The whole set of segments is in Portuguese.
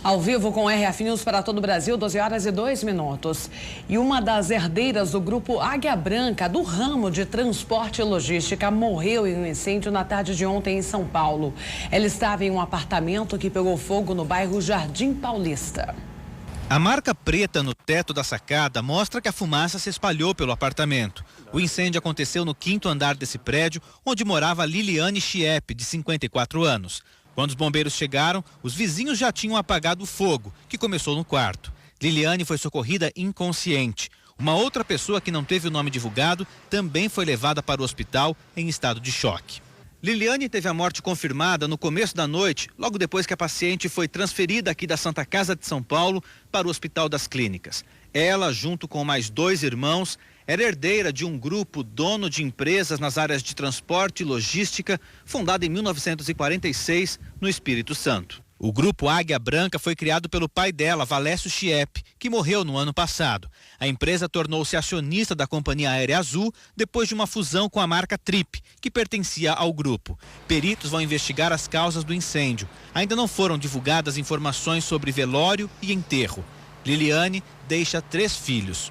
Ao vivo com RF News para todo o Brasil, 12h02. E uma das herdeiras do grupo Águia Branca, do ramo de transporte e logística, morreu em um incêndio na tarde de ontem em São Paulo. Ela estava em um apartamento que pegou fogo no bairro Jardim Paulista. A marca preta no teto da sacada mostra que a fumaça se espalhou pelo apartamento. O incêndio aconteceu no 5º andar desse prédio, onde morava Liliane Chiep, de 54 anos. Quando os bombeiros chegaram, os vizinhos já tinham apagado o fogo, que começou no quarto. Liliane foi socorrida inconsciente. Uma outra pessoa que não teve o nome divulgado também foi levada para o hospital em estado de choque. Liliane teve a morte confirmada no começo da noite, logo depois que a paciente foi transferida aqui da Santa Casa de São Paulo para o Hospital das Clínicas. Ela, junto com mais 2 irmãos, era herdeira de um grupo dono de empresas nas áreas de transporte e logística, fundado em 1946 no Espírito Santo. O grupo Águia Branca foi criado pelo pai dela, Valécio Chiep, que morreu no ano passado. A empresa tornou-se acionista da Companhia Aérea Azul depois de uma fusão com a marca Trip, que pertencia ao grupo. Peritos vão investigar as causas do incêndio. Ainda não foram divulgadas informações sobre velório e enterro. Liliane deixa 3 filhos.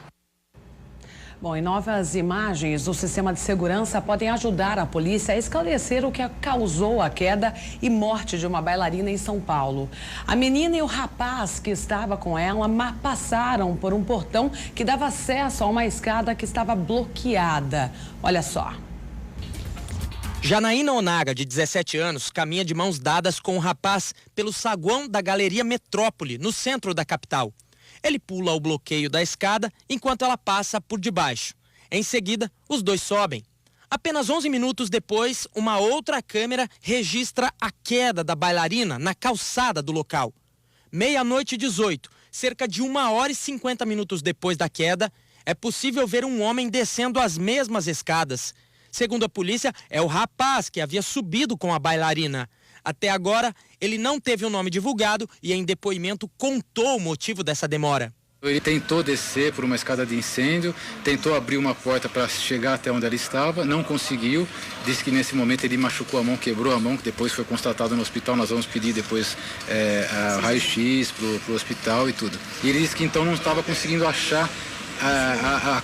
Bom, e novas imagens do sistema de segurança podem ajudar a polícia a esclarecer o que causou a queda e morte de uma bailarina em São Paulo. A menina e o rapaz que estava com ela passaram por um portão que dava acesso a uma escada que estava bloqueada. Olha só. Janaína Onaga, de 17 anos, caminha de mãos dadas com o rapaz pelo saguão da Galeria Metrópole, no centro da capital. Ele pula o bloqueio da escada enquanto ela passa por debaixo. Em seguida, os dois sobem. Apenas 11 minutos depois, uma outra câmera registra a queda da bailarina na calçada do local. 00:18, cerca de 1h50 depois da queda, é possível ver um homem descendo as mesmas escadas. Segundo a polícia, é o rapaz que havia subido com a bailarina. Até agora, ele não teve o nome divulgado e em depoimento contou o motivo dessa demora. Ele tentou descer por uma escada de incêndio, tentou abrir uma porta para chegar até onde ela estava, não conseguiu. Disse que nesse momento ele machucou a mão, quebrou a mão, que depois foi constatado no hospital. Nós vamos pedir depois raio-x para o hospital e tudo. E ele disse que então não estava conseguindo achar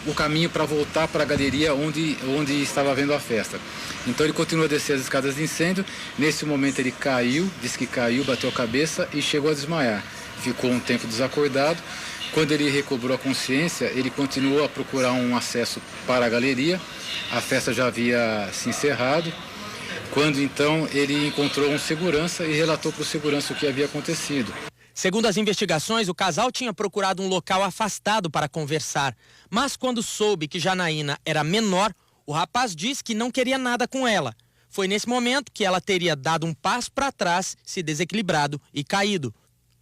o caminho para voltar para a galeria onde estava havendo a festa. Então ele continua a descer as escadas de incêndio. Nesse momento ele caiu, disse que caiu, bateu a cabeça e chegou a desmaiar. Ficou um tempo desacordado. Quando ele recobrou a consciência, ele continuou a procurar um acesso para a galeria. A festa já havia se encerrado. Quando então ele encontrou um segurança e relatou para o segurança o que havia acontecido. Segundo as investigações, o casal tinha procurado um local afastado para conversar. Mas quando soube que Janaína era menor, o rapaz disse que não queria nada com ela. Foi nesse momento que ela teria dado um passo para trás, se desequilibrado e caído.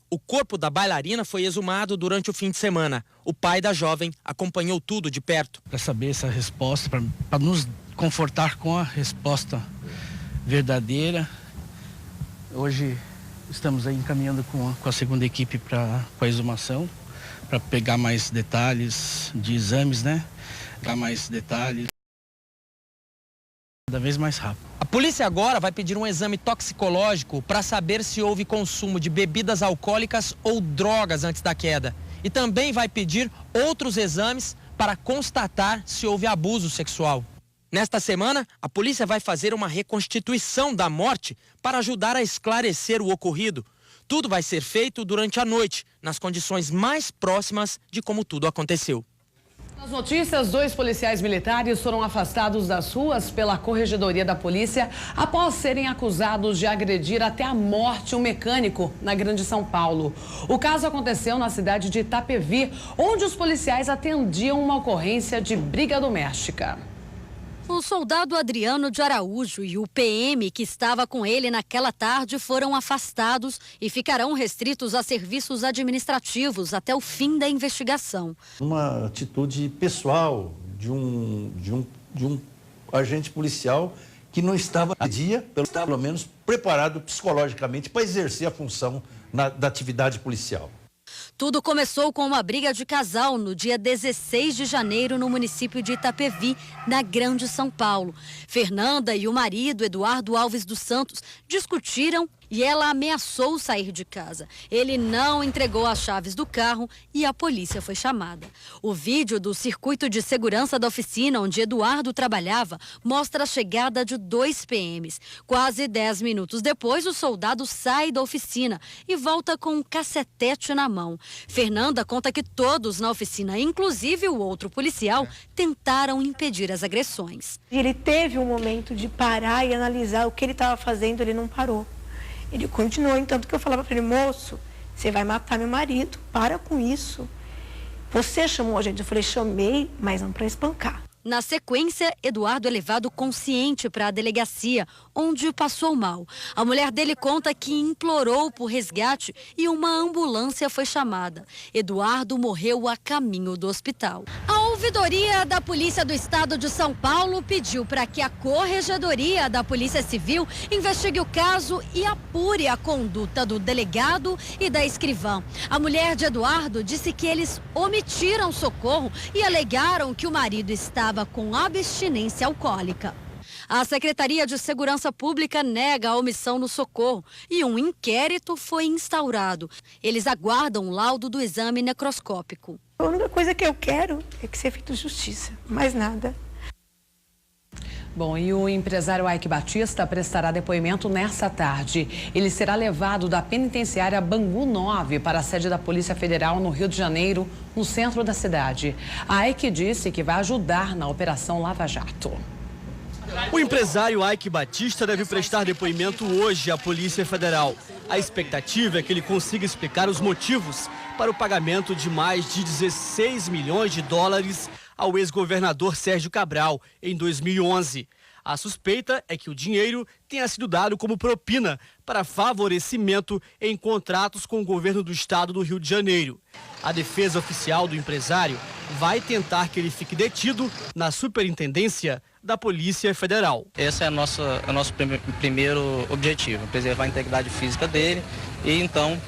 O corpo da bailarina foi exumado durante o fim de semana. O pai da jovem acompanhou tudo de perto. Para saber essa resposta, para nos confortar com a resposta verdadeira, hoje estamos aí encaminhando com a segunda equipe para a exumação, para pegar mais detalhes de exames, né? Pegar mais detalhes, cada vez mais rápido. A polícia agora vai pedir um exame toxicológico para saber se houve consumo de bebidas alcoólicas ou drogas antes da queda. E também vai pedir outros exames para constatar se houve abuso sexual. Nesta semana, a polícia vai fazer uma reconstituição da morte para ajudar a esclarecer o ocorrido. Tudo vai ser feito durante a noite, nas condições mais próximas de como tudo aconteceu. Nas notícias, 2 policiais militares foram afastados das ruas pela Corregedoria da Polícia após serem acusados de agredir até a morte um mecânico na Grande São Paulo. O caso aconteceu na cidade de Itapevi, onde os policiais atendiam uma ocorrência de briga doméstica. O soldado Adriano de Araújo e o PM que estava com ele naquela tarde foram afastados e ficarão restritos a serviços administrativos até o fim da investigação. Uma atitude pessoal de um agente policial que não estava pelo menos preparado psicologicamente para exercer a função da atividade policial. Tudo começou com uma briga de casal no dia 16 de janeiro no município de Itapevi, na Grande São Paulo. Fernanda e o marido, Eduardo Alves dos Santos, discutiram e ela ameaçou sair de casa. Ele não entregou as chaves do carro e a polícia foi chamada. O vídeo do circuito de segurança da oficina onde Eduardo trabalhava mostra a chegada de 2 PMs. Quase 10 minutos depois, o soldado sai da oficina e volta com um cacetete na mão. Fernanda conta que todos na oficina, inclusive o outro policial, tentaram impedir as agressões. Ele teve um momento de parar e analisar o que ele estava fazendo, ele não parou. Ele continuou, entanto que eu falava para ele, moço, você vai matar meu marido, para com isso. Você chamou a gente? Eu falei, chamei, mas não para espancar. Na sequência, Eduardo é levado consciente para a delegacia, onde passou mal. A mulher dele conta que implorou por resgate e uma ambulância foi chamada. Eduardo morreu a caminho do hospital. A ouvidoria da Polícia do Estado de São Paulo pediu para que a Corregedoria da Polícia Civil investigue o caso e apure a conduta do delegado e da escrivã. A mulher de Eduardo disse que eles omitiram socorro e alegaram que o marido estava com abstinência alcoólica. A Secretaria de Segurança Pública nega a omissão no socorro e um inquérito foi instaurado. Eles aguardam o laudo do exame necroscópico. A única coisa que eu quero é que seja feita justiça, mais nada. Bom, e o empresário Ike Batista prestará depoimento nesta tarde. Ele será levado da penitenciária Bangu 9 para a sede da Polícia Federal no Rio de Janeiro, no centro da cidade. A Ike disse que vai ajudar na Operação Lava Jato. O empresário Ike Batista deve prestar depoimento hoje à Polícia Federal. A expectativa é que ele consiga explicar os motivos para o pagamento de mais de 16 milhões de dólares ao ex-governador Sérgio Cabral em 2011. A suspeita é que o dinheiro tenha sido dado como propina para favorecimento em contratos com o governo do estado do Rio de Janeiro. A defesa oficial do empresário vai tentar que ele fique detido na superintendência da Polícia Federal. Esse é o nosso primeiro objetivo, preservar a integridade física dele e então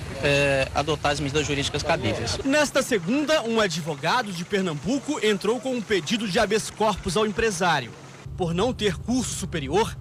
adotar as medidas jurídicas cabíveis. Nesta segunda, um advogado de Pernambuco entrou com um pedido de habeas corpus ao empresário. Por não ter curso superior,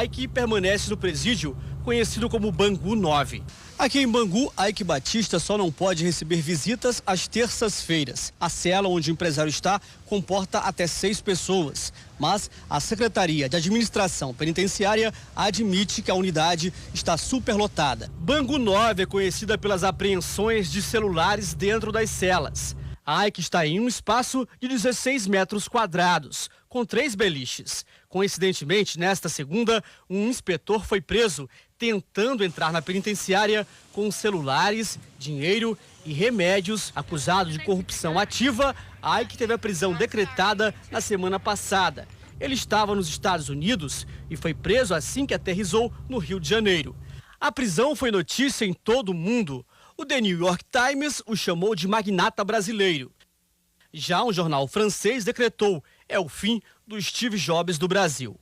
Ike permanece no presídio conhecido como Bangu 9. Aqui em Bangu, Ike Batista só não pode receber visitas às terças-feiras. A cela onde o empresário está comporta até 6 pessoas, mas a Secretaria de Administração Penitenciária admite que a unidade está superlotada. Bangu 9 é conhecida pelas apreensões de celulares dentro das celas. A Ike está em um espaço de 16 metros quadrados, com 3 beliches. Coincidentemente, nesta segunda, um inspetor foi preso tentando entrar na penitenciária com celulares, dinheiro e remédios. Acusado de corrupção ativa, Ike teve a prisão decretada na semana passada. Ele estava nos Estados Unidos e foi preso assim que aterrissou no Rio de Janeiro. A prisão foi notícia em todo o mundo. O The New York Times o chamou de magnata brasileiro. Já um jornal francês decretou: é o fim do Steve Jobs do Brasil.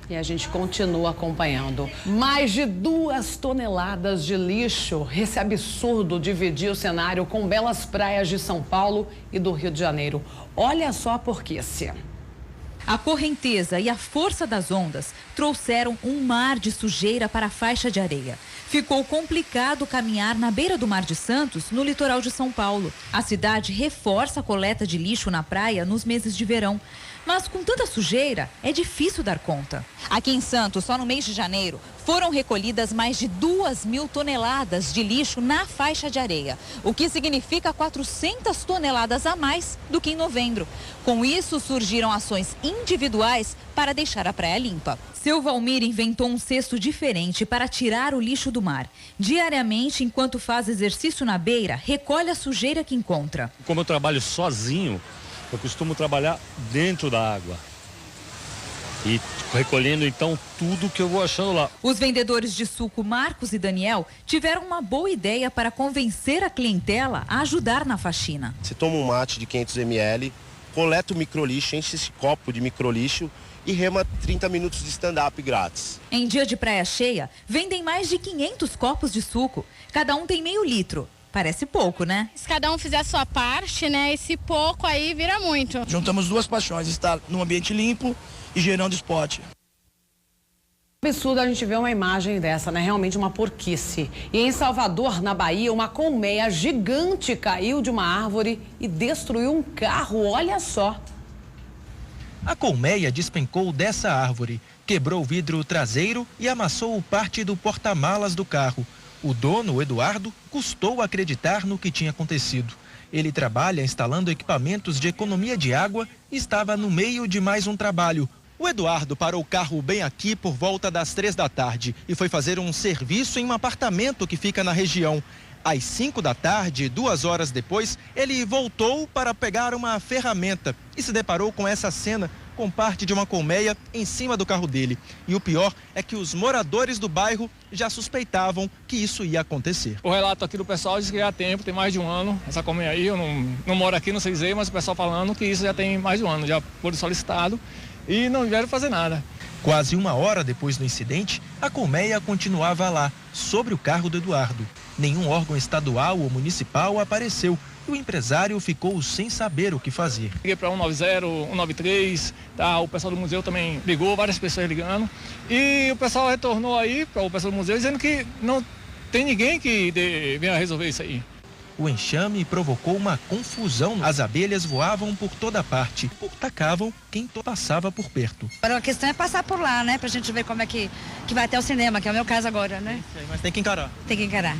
E a gente continua acompanhando. Mais de 2 toneladas de lixo. Esse absurdo dividir o cenário com belas praias de São Paulo e do Rio de Janeiro. Olha só por que se... A correnteza e a força das ondas trouxeram um mar de sujeira para a faixa de areia. Ficou complicado caminhar na beira do Mar de Santos, no litoral de São Paulo. A cidade reforça a coleta de lixo na praia nos meses de verão. Mas com tanta sujeira, é difícil dar conta. Aqui em Santos, só no mês de janeiro, foram recolhidas mais de 2.000 toneladas de lixo na faixa de areia, o que significa 400 toneladas a mais do que em novembro. Com isso, surgiram ações individuais para deixar a praia limpa. Seu Valmir inventou um cesto diferente para tirar o lixo do mar. Diariamente, enquanto faz exercício na beira, recolhe a sujeira que encontra. Como eu trabalho sozinho, eu costumo trabalhar dentro da água e recolhendo então tudo que eu vou achando lá. Os vendedores de suco Marcos e Daniel tiveram uma boa ideia para convencer a clientela a ajudar na faxina. Você toma um mate de 500 ml, coleta o microlixo, enche esse copo de microlixo e rema 30 minutos de stand-up grátis. Em dia de praia cheia, vendem mais de 500 copos de suco. Cada um tem meio litro. Parece pouco, né? Se cada um fizer a sua parte, né? Esse pouco aí vira muito. Juntamos 2 paixões, estar num ambiente limpo e gerando esporte. Absurdo a gente ver uma imagem dessa, né? Realmente uma porquice. E em Salvador, na Bahia, uma colmeia gigante caiu de uma árvore e destruiu um carro. Olha só. A colmeia despencou dessa árvore, quebrou o vidro traseiro e amassou parte do porta-malas do carro. O dono, o Eduardo, custou acreditar no que tinha acontecido. Ele trabalha instalando equipamentos de economia de água e estava no meio de mais um trabalho. O Eduardo parou o carro bem aqui por volta das 3 da tarde e foi fazer um serviço em um apartamento que fica na região. Às 5 da tarde, 2 horas depois, ele voltou para pegar uma ferramenta e se deparou com essa cena, com parte de uma colmeia em cima do carro dele. E o pior é que os moradores do bairro já suspeitavam que isso ia acontecer. O relato aqui do pessoal diz que já há tempo, tem mais de um ano, essa colmeia aí, eu não moro aqui, não sei dizer, mas o pessoal falando que isso já tem mais de um ano, já foi solicitado e não vieram fazer nada. Quase 1 hora depois do incidente, a colmeia continuava lá, sobre o carro do Eduardo. Nenhum órgão estadual ou municipal apareceu e o empresário ficou sem saber o que fazer. Liguei para 190, 193, tá? O pessoal do museu também ligou, várias pessoas ligando. E o pessoal retornou aí para o pessoal do museu dizendo que não tem ninguém que venha resolver isso aí. O enxame provocou uma confusão. As abelhas voavam por toda parte, atacavam quem passava por perto. A questão é passar por lá, né? Pra gente ver como é que vai até o cinema, que é o meu caso agora, né? Mas tem que encarar. Tem que encarar.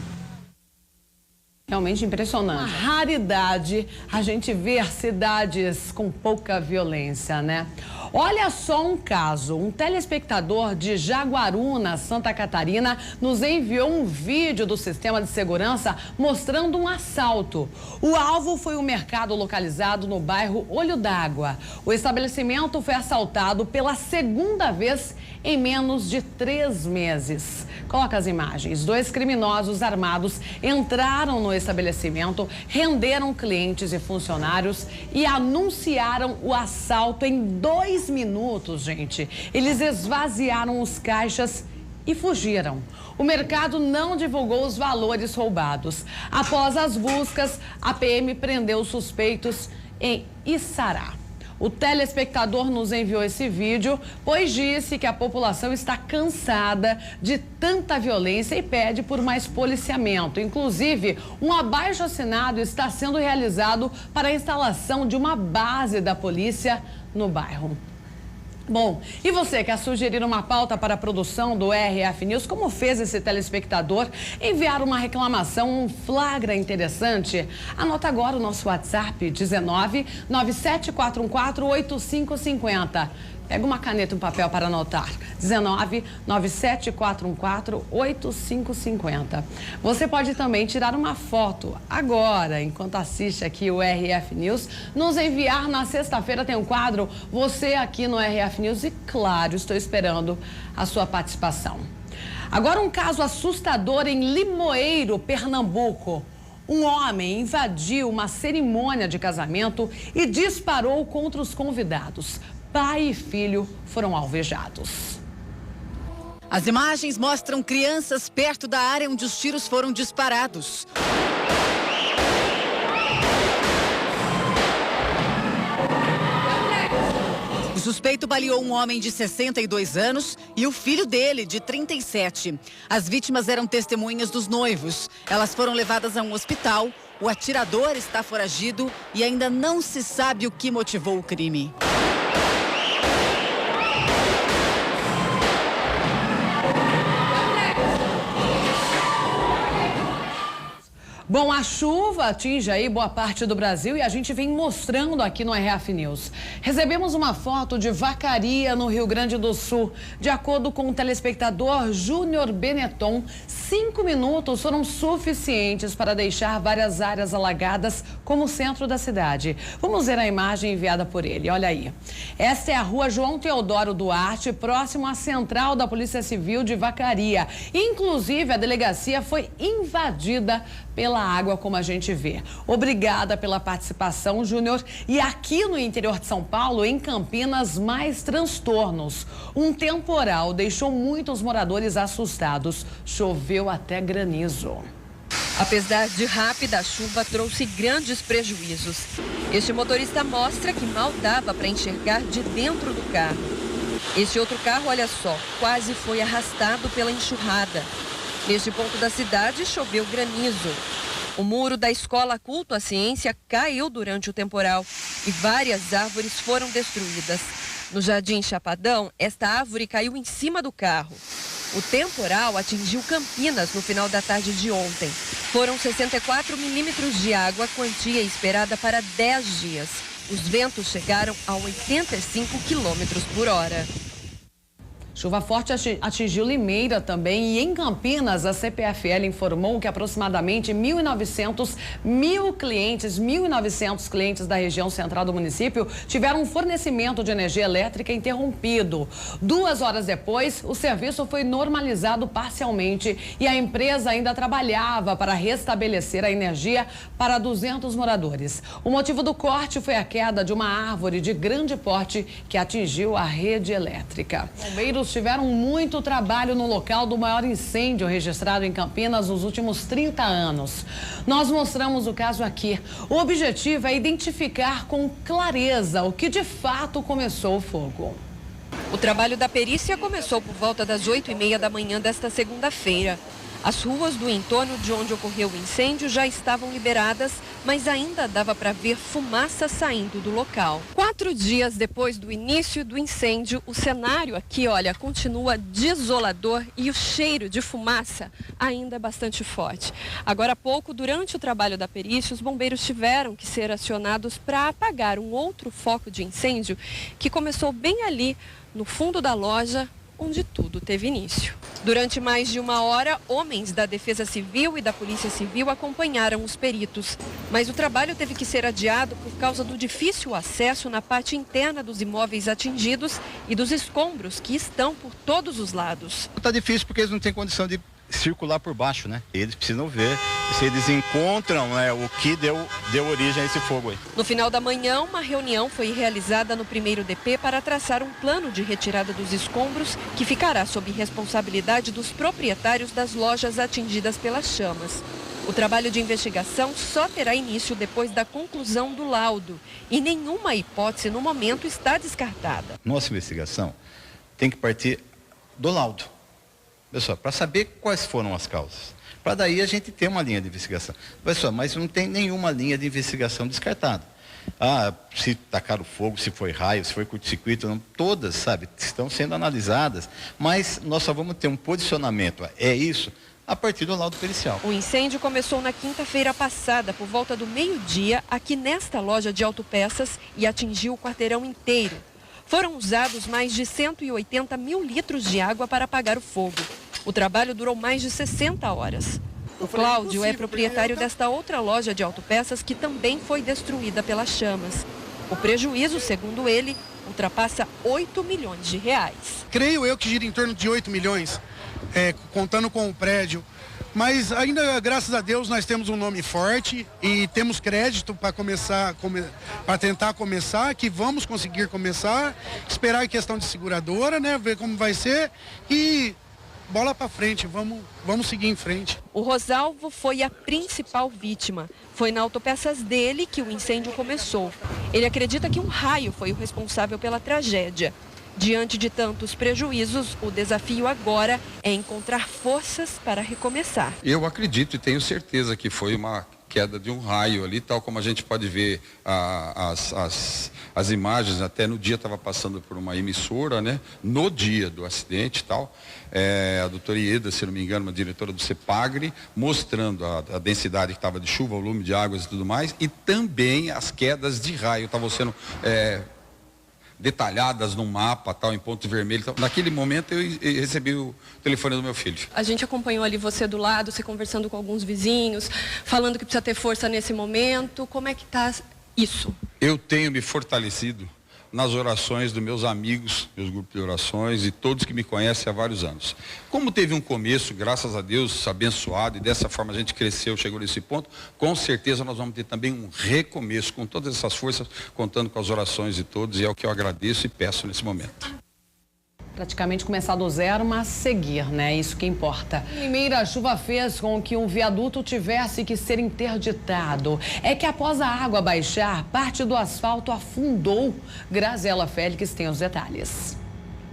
Realmente impressionante. Uma raridade a gente ver cidades com pouca violência, né? Olha só um caso. Um telespectador de Jaguaruna, Santa Catarina, nos enviou um vídeo do sistema de segurança mostrando um assalto. O alvo foi um mercado localizado no bairro Olho d'Água. O estabelecimento foi assaltado pela 2ª vez em menos de 3 meses. Coloca as imagens. 2 criminosos armados entraram no estabelecimento, renderam clientes e funcionários e anunciaram o assalto em 2 minutos, gente. Eles esvaziaram os caixas e fugiram. O mercado não divulgou os valores roubados. Após as buscas, a PM prendeu os suspeitos em Içará. O telespectador nos enviou esse vídeo, pois disse que a população está cansada de tanta violência e pede por mais policiamento. Inclusive, um abaixo-assinado está sendo realizado para a instalação de uma base da polícia no bairro. Bom, e você quer sugerir uma pauta para a produção do RF News? Como fez esse telespectador? Enviar uma reclamação, um flagra interessante? Anota agora o nosso WhatsApp, 19 9744 8550. Pega uma caneta e um papel para anotar. 19 9744 8550. Você pode também tirar uma foto agora, enquanto assiste aqui o RF News. Nos enviar na sexta-feira tem um quadro Você aqui no RF News e, claro, estou esperando a sua participação. Agora um caso assustador em Limoeiro, Pernambuco. Um homem invadiu uma cerimônia de casamento e disparou contra os convidados. Pai e filho foram alvejados. As imagens mostram crianças perto da área onde os tiros foram disparados. O suspeito baleou um homem de 62 anos e o filho dele, de 37. As vítimas eram testemunhas dos noivos. Elas foram levadas a um hospital. O atirador está foragido e ainda não se sabe o que motivou o crime. Bom, a chuva atinge aí boa parte do Brasil e a gente vem mostrando aqui no RF News. Recebemos uma foto de Vacaria, no Rio Grande do Sul. De acordo com o telespectador Júnior Benetton, 5 minutos foram suficientes para deixar várias áreas alagadas, como o centro da cidade. Vamos ver a imagem enviada por ele, olha aí. Esta é a rua João Teodoro Duarte, próximo à central da Polícia Civil de Vacaria. Inclusive, a delegacia foi invadida pela água, como a gente vê. Obrigada pela participação, Júnior. E aqui no interior de São Paulo, em Campinas, mais transtornos. Um temporal deixou muitos moradores assustados. Choveu até granizo. Apesar de rápida, a chuva trouxe grandes prejuízos. Este motorista mostra que mal dava para enxergar de dentro do carro. Esse outro carro, olha só, quase foi arrastado pela enxurrada. Neste ponto da cidade, choveu granizo. O muro da Escola Culto à Ciência caiu durante o temporal e várias árvores foram destruídas. No Jardim Chapadão, esta árvore caiu em cima do carro. O temporal atingiu Campinas no final da tarde de ontem. Foram 64 milímetros de água, quantia esperada para 10 dias. Os ventos chegaram a 85 quilômetros por hora. Chuva forte atingiu Limeira também e em Campinas a CPFL informou que aproximadamente 1.900 clientes da região central do município tiveram um fornecimento de energia elétrica interrompido. 2 horas depois, o serviço foi normalizado parcialmente e a empresa ainda trabalhava para restabelecer a energia para 200 moradores. O motivo do corte foi a queda de uma árvore de grande porte que atingiu a rede elétrica. Bombeiros tiveram muito trabalho no local do maior incêndio registrado em Campinas nos últimos 30 anos. Nós mostramos o caso aqui. O objetivo é identificar com clareza o que de fato começou o fogo. O trabalho da perícia começou por volta das 8h30 da manhã desta segunda-feira. As ruas do entorno de onde ocorreu o incêndio já estavam liberadas, mas ainda dava para ver fumaça saindo do local. 4 dias depois do início do incêndio, o cenário aqui, olha, continua desolador e o cheiro de fumaça ainda é bastante forte. Agora há pouco, durante o trabalho da perícia, os bombeiros tiveram que ser acionados para apagar um outro foco de incêndio que começou bem ali no fundo da loja, onde tudo teve início. Durante mais de 1 hora, homens da Defesa Civil e da Polícia Civil acompanharam os peritos. Mas o trabalho teve que ser adiado por causa do difícil acesso na parte interna dos imóveis atingidos e dos escombros que estão por todos os lados. Está difícil porque eles não têm condição de circular por baixo, né? Eles precisam ver se eles encontram o que deu origem a esse fogo aí. No final da manhã, uma reunião foi realizada no 1º DP para traçar um plano de retirada dos escombros que ficará sob responsabilidade dos proprietários das lojas atingidas pelas chamas. O trabalho de investigação só terá início depois da conclusão do laudo e nenhuma hipótese no momento está descartada. Nossa investigação tem que partir do laudo. Pessoal, para saber quais foram as causas. Para daí a gente ter uma linha de investigação. Pessoal, mas não tem nenhuma linha de investigação descartada. Se tacaram fogo, se foi raio, se foi curto-circuito, não, todas, sabe, estão sendo analisadas. Mas nós só vamos ter um posicionamento, é isso, a partir do laudo pericial. O incêndio começou na quinta-feira passada, por volta do meio-dia, aqui nesta loja de autopeças e atingiu o quarteirão inteiro. Foram usados mais de 180 mil litros de água para apagar o fogo. O trabalho durou mais de 60 horas. O Cláudio é proprietário desta outra loja de autopeças que também foi destruída pelas chamas. O prejuízo, segundo ele, ultrapassa 8 milhões de reais. Creio eu que gira em torno de 8 milhões, contando com o prédio. Mas ainda, graças a Deus, nós temos um nome forte e temos crédito para para tentar começar, que vamos conseguir começar, esperar a questão de seguradora, né, ver como vai ser e bola para frente, vamos seguir em frente. O Rosalvo foi a principal vítima. Foi na autopeças dele que o incêndio começou. Ele acredita que um raio foi o responsável pela tragédia. Diante de tantos prejuízos, o desafio agora é encontrar forças para recomeçar. Eu acredito e tenho certeza que foi uma queda de um raio ali, tal como a gente pode ver as imagens, até no dia estava passando por uma emissora, né? No dia do acidente e tal, a doutora Ieda, se não me engano, uma diretora do CEPAGRE, mostrando a densidade que estava de chuva, o volume de águas e tudo mais, e também as quedas de raio estavam sendo detalhadas no mapa, tal, em ponto vermelho. Então, naquele momento eu recebi o telefone do meu filho. A gente acompanhou ali você do lado, você conversando com alguns vizinhos, falando que precisa ter força nesse momento. Como é que está isso? Eu tenho me fortalecido nas orações dos meus amigos, meus grupos de orações e todos que me conhecem há vários anos. Como teve um começo, graças a Deus, abençoado, e dessa forma a gente cresceu, chegou nesse ponto, com certeza nós vamos ter também um recomeço, com todas essas forças, contando com as orações de todos, e é o que eu agradeço e peço nesse momento. Praticamente começar do zero, mas seguir, né? Isso que importa. Em Limeira, a chuva fez com que um viaduto tivesse que ser interditado. É que após a água baixar, parte do asfalto afundou. Graziela Félix tem os detalhes.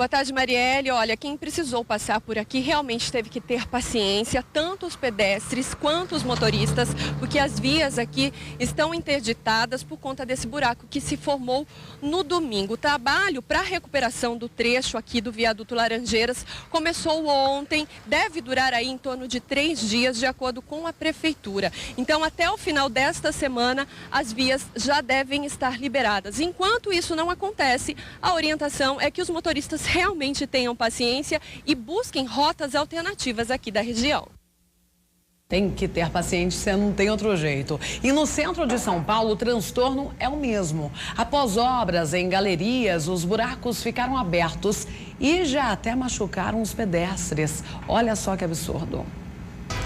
Boa tarde, Marielle. Olha, quem precisou passar por aqui realmente teve que ter paciência, tanto os pedestres quanto os motoristas, porque as vias aqui estão interditadas por conta desse buraco que se formou no domingo. O trabalho para a recuperação do trecho aqui do viaduto Laranjeiras começou ontem, deve durar aí em torno de 3 dias, de acordo com a prefeitura. Então, até o final desta semana, as vias já devem estar liberadas. Enquanto isso não acontece, a orientação é que os motoristas realmente tenham paciência e busquem rotas alternativas aqui da região. Tem que ter paciência, não tem outro jeito. E no centro de São Paulo, o transtorno é o mesmo. Após obras em galerias, os buracos ficaram abertos e já até machucaram os pedestres. Olha só que absurdo.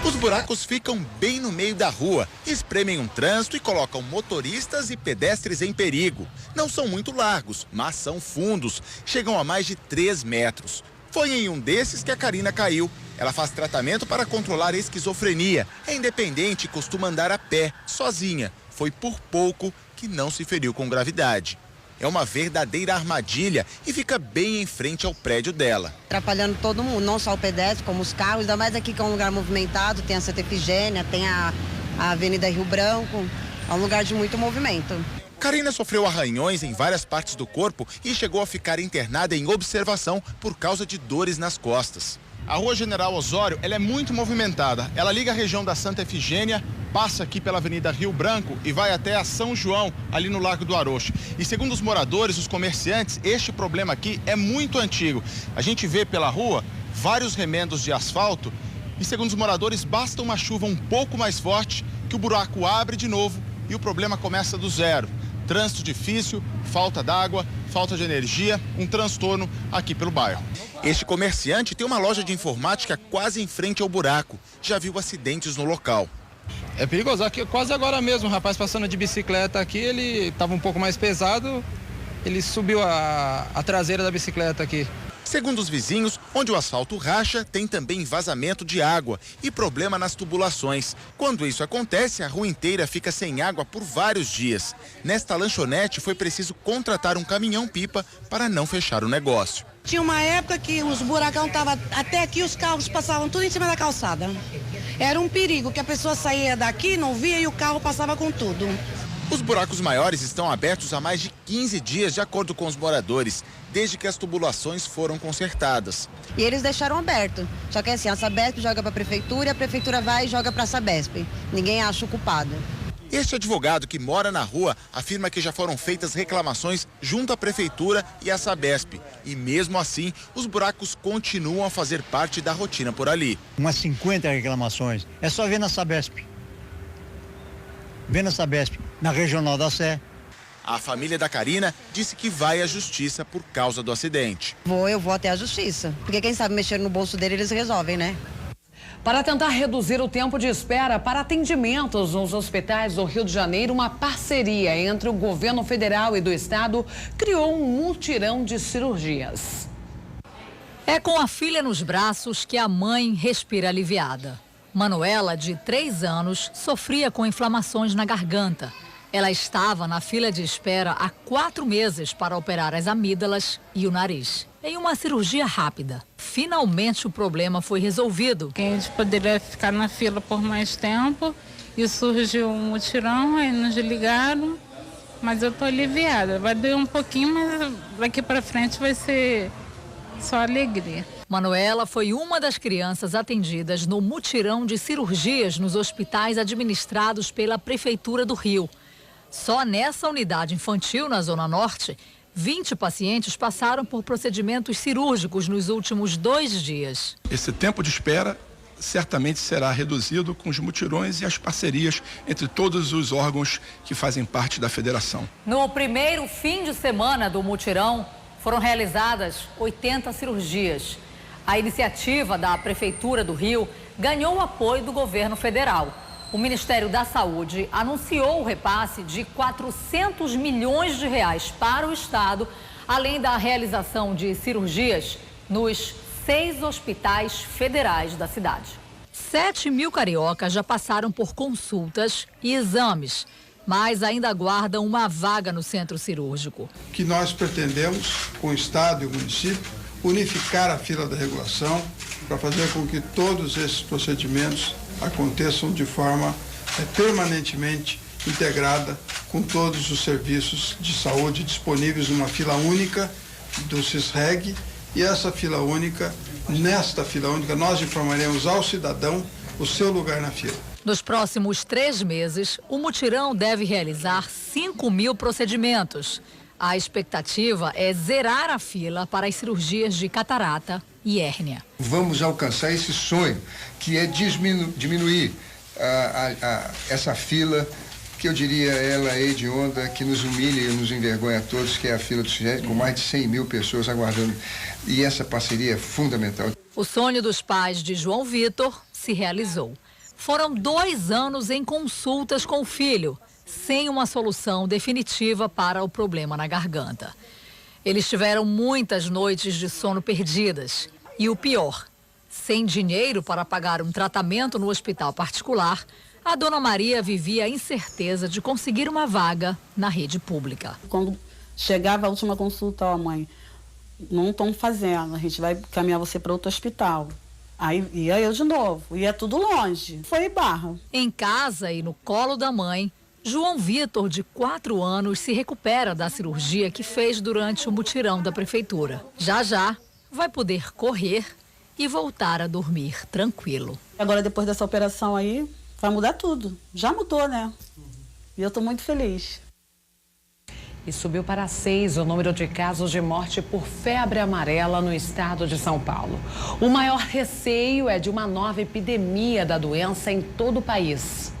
Os buracos ficam bem no meio da rua, espremem um trânsito e colocam motoristas e pedestres em perigo. Não são muito largos, mas são fundos, chegam a mais de 3 metros. Foi em um desses que a Karina caiu. Ela faz tratamento para controlar a esquizofrenia. É independente e costuma andar a pé, sozinha. Foi por pouco que não se feriu com gravidade. É uma verdadeira armadilha e fica bem em frente ao prédio dela. Atrapalhando todo mundo, não só o pedestre, como os carros, ainda mais aqui que é um lugar movimentado, tem a Santa Efigênia, tem a Avenida Rio Branco, é um lugar de muito movimento. Karina sofreu arranhões em várias partes do corpo e chegou a ficar internada em observação por causa de dores nas costas. A Rua General Osório, ela é muito movimentada. Ela liga a região da Santa Efigênia, passa aqui pela Avenida Rio Branco e vai até a São João, ali no Largo do Arocho. E segundo os moradores, os comerciantes, este problema aqui é muito antigo. A gente vê pela rua vários remendos de asfalto e segundo os moradores, basta uma chuva um pouco mais forte que o buraco abre de novo e o problema começa do zero. Trânsito difícil, falta d'água, falta de energia, um transtorno aqui pelo bairro. Este comerciante tem uma loja de informática quase em frente ao buraco. Já viu acidentes no local. É perigoso. Aqui, quase agora mesmo, um rapaz passando de bicicleta aqui, ele estava um pouco mais pesado, ele subiu a traseira da bicicleta aqui. Segundo os vizinhos, onde o asfalto racha, tem também vazamento de água e problema nas tubulações. Quando isso acontece, a rua inteira fica sem água por vários dias. Nesta lanchonete, foi preciso contratar um caminhão-pipa para não fechar o negócio. Tinha uma época que os buracão estavam até aqui, os carros passavam tudo em cima da calçada. Era um perigo, que a pessoa saía daqui, não via e o carro passava com tudo. Os buracos maiores estão abertos há mais de 15 dias, de acordo com os moradores, desde que as tubulações foram consertadas. E eles deixaram aberto. Só que assim, a Sabesp joga para a prefeitura e a prefeitura vai e joga para a Sabesp. Ninguém acha o culpado. Este advogado que mora na rua afirma que já foram feitas reclamações junto à prefeitura e à Sabesp. E mesmo assim, os buracos continuam a fazer parte da rotina por ali. Umas 50 reclamações. É só ver na Sabesp. Vê na Sabesp, na Regional da Sé. A família da Karina disse que vai à justiça por causa do acidente. Eu vou até a justiça, porque quem sabe mexer no bolso dele eles resolvem, né? Para tentar reduzir o tempo de espera para atendimentos nos hospitais do Rio de Janeiro, uma parceria entre o governo federal e do estado criou um mutirão de cirurgias. É com a filha nos braços que a mãe respira aliviada. Manuela, de 3 anos, sofria com inflamações na garganta. Ela estava na fila de espera há 4 meses para operar as amígdalas e o nariz. Em uma cirurgia rápida. Finalmente o problema foi resolvido. A gente poderia ficar na fila por mais tempo e surgiu um mutirão, aí nos ligaram, mas eu tô aliviada. Vai doer um pouquinho, mas daqui para frente vai ser só alegria. Manuela foi uma das crianças atendidas no mutirão de cirurgias nos hospitais administrados pela Prefeitura do Rio. Só nessa unidade infantil, na Zona Norte, 20 pacientes passaram por procedimentos cirúrgicos nos últimos 2 dias. Esse tempo de espera certamente será reduzido com os mutirões e as parcerias entre todos os órgãos que fazem parte da federação. No primeiro fim de semana do mutirão, foram realizadas 80 cirurgias. A iniciativa da Prefeitura do Rio ganhou o apoio do governo federal. O Ministério da Saúde anunciou o repasse de 400 milhões de reais para o estado, além da realização de cirurgias nos 6 hospitais federais da cidade. 7 mil cariocas já passaram por consultas e exames, mas ainda aguardam uma vaga no centro cirúrgico. Que nós pretendemos, com o estado e o município, unificar a fila da regulação para fazer com que todos esses procedimentos aconteçam de forma permanentemente integrada com todos os serviços de saúde disponíveis numa fila única do CISREG. E essa fila única, nesta fila única, nós informaremos ao cidadão o seu lugar na fila. Nos próximos 3 meses, o mutirão deve realizar 5.000 procedimentos. A expectativa é zerar a fila para as cirurgias de catarata e hérnia. Vamos alcançar esse sonho, que é diminuir essa fila, que eu diria ela é hedionda, que nos humilha e nos envergonha a todos, que é a fila do CISREG, com mais de 100.000 pessoas aguardando. E essa parceria é fundamental. O sonho dos pais de João Vitor se realizou. Foram 2 anos em consultas com o filho, sem uma solução definitiva para o problema na garganta. Eles tiveram muitas noites de sono perdidas. E o pior, sem dinheiro para pagar um tratamento no hospital particular, a dona Maria vivia a incerteza de conseguir uma vaga na rede pública. Quando chegava a última consulta, ó, mãe, não estão fazendo, a gente vai caminhar você para outro hospital. Aí ia eu de novo, ia tudo longe. Foi barra. Em casa e no colo da mãe, João Vitor, de 4 anos, se recupera da cirurgia que fez durante o mutirão da prefeitura. Já já vai poder correr e voltar a dormir tranquilo. Agora, depois dessa operação aí, vai mudar tudo. Já mudou, né? E eu estou muito feliz. E subiu para 6 o número de casos de morte por febre amarela no estado de São Paulo. O maior receio é de uma nova epidemia da doença em todo o país.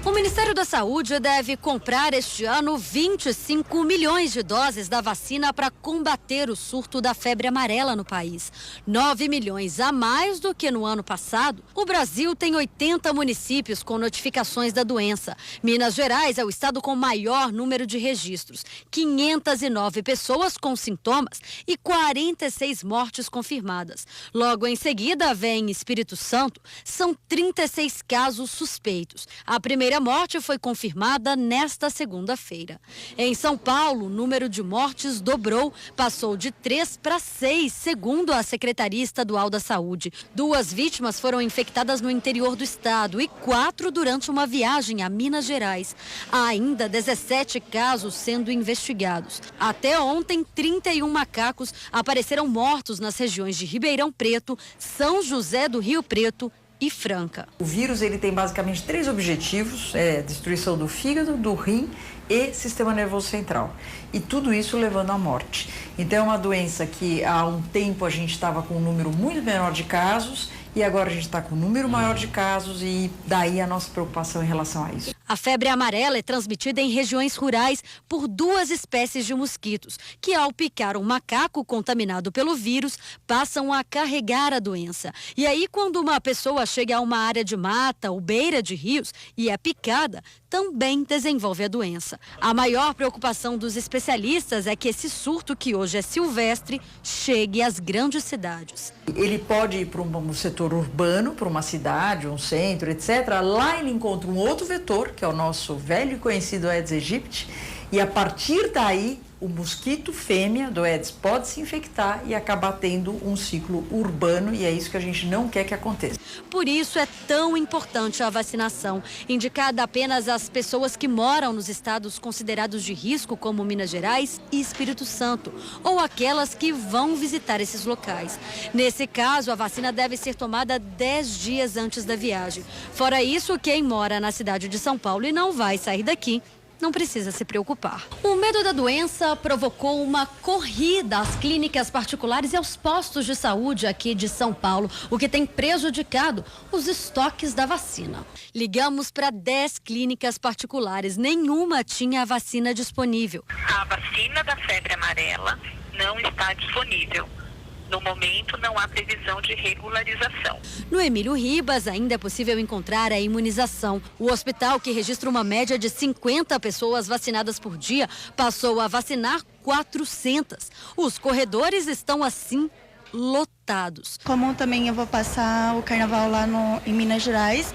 O Ministério da Saúde deve comprar este ano 25 milhões de doses da vacina para combater o surto da febre amarela no país. 9 milhões a mais do que no ano passado. O Brasil tem 80 municípios com notificações da doença. Minas Gerais é o estado com maior número de registros. 509 pessoas com sintomas e 46 mortes confirmadas. Logo em seguida vem Espírito Santo. São 36 casos suspeitos. A primeira morte foi confirmada nesta segunda-feira. Em São Paulo, o número de mortes dobrou, passou de 3 para 6, segundo a Secretaria Estadual da Saúde. 2 vítimas foram infectadas no interior do estado e 4 durante uma viagem a Minas Gerais. Há ainda 17 casos sendo investigados. Até ontem, 31 macacos apareceram mortos nas regiões de Ribeirão Preto, São José do Rio Preto e Franca. O vírus ele tem basicamente 3 objetivos, destruição do fígado, do rim e sistema nervoso central. E tudo isso levando à morte. Então é uma doença que há um tempo a gente estava com um número muito menor de casos e agora a gente está com um número maior de casos e daí a nossa preocupação em relação a isso. A febre amarela é transmitida em regiões rurais por 2 espécies de mosquitos, que ao picar um macaco contaminado pelo vírus, passam a carregar a doença. E aí, quando uma pessoa chega a uma área de mata ou beira de rios e é picada, também desenvolve a doença. A maior preocupação dos especialistas é que esse surto, que hoje é silvestre, chegue às grandes cidades. Ele pode ir para um setor urbano, para uma cidade, um centro, etc. Lá ele encontra um outro vetor, que é o nosso velho e conhecido Aedes aegypti, e a partir daí o mosquito fêmea do Aedes pode se infectar e acabar tendo um ciclo urbano, e é isso que a gente não quer que aconteça. Por isso é tão importante a vacinação, indicada apenas às pessoas que moram nos estados considerados de risco, como Minas Gerais e Espírito Santo, ou aquelas que vão visitar esses locais. Nesse caso, a vacina deve ser tomada 10 dias antes da viagem. Fora isso, quem mora na cidade de São Paulo e não vai sair daqui, não precisa se preocupar. O medo da doença provocou uma corrida às clínicas particulares e aos postos de saúde aqui de São Paulo, o que tem prejudicado os estoques da vacina. Ligamos para 10 clínicas particulares, nenhuma tinha a vacina disponível. A vacina da febre amarela não está disponível. No momento, não há previsão de regularização. No Emílio Ribas, ainda é possível encontrar a imunização. O hospital, que registra uma média de 50 pessoas vacinadas por dia, passou a vacinar 400. Os corredores estão, assim, lotados. lotados. Como também eu vou passar o carnaval lá em Minas Gerais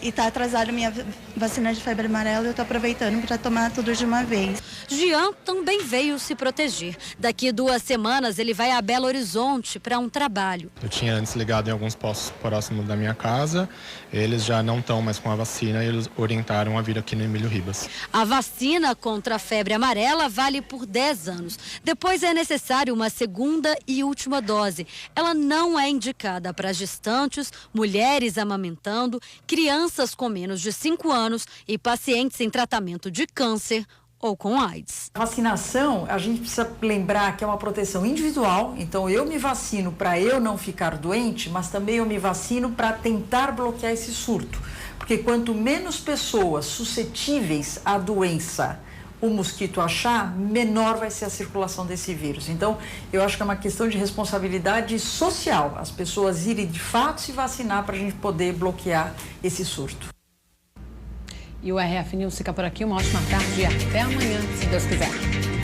e tá atrasada minha vacina de febre amarela, eu tô aproveitando para tomar tudo de uma vez. Jean também veio se proteger. Daqui 2 semanas ele vai a Belo Horizonte para um trabalho. Eu tinha antes ligado em alguns postos próximos da minha casa, eles já não estão mais com a vacina e eles orientaram a vir aqui no Emílio Ribas. A vacina contra a febre amarela vale por 10 anos. Depois é necessário uma segunda e última dose. Ela não é indicada para gestantes, mulheres amamentando, crianças com menos de 5 anos e pacientes em tratamento de câncer ou com AIDS. A vacinação, a gente precisa lembrar que é uma proteção individual, então eu me vacino para eu não ficar doente, mas também eu me vacino para tentar bloquear esse surto. Porque quanto menos pessoas suscetíveis à doença o mosquito achar, menor vai ser a circulação desse vírus. Então, eu acho que é uma questão de responsabilidade social, as pessoas irem de fato se vacinar para a gente poder bloquear esse surto. E o RF News fica por aqui. Uma ótima tarde e até amanhã, se Deus quiser.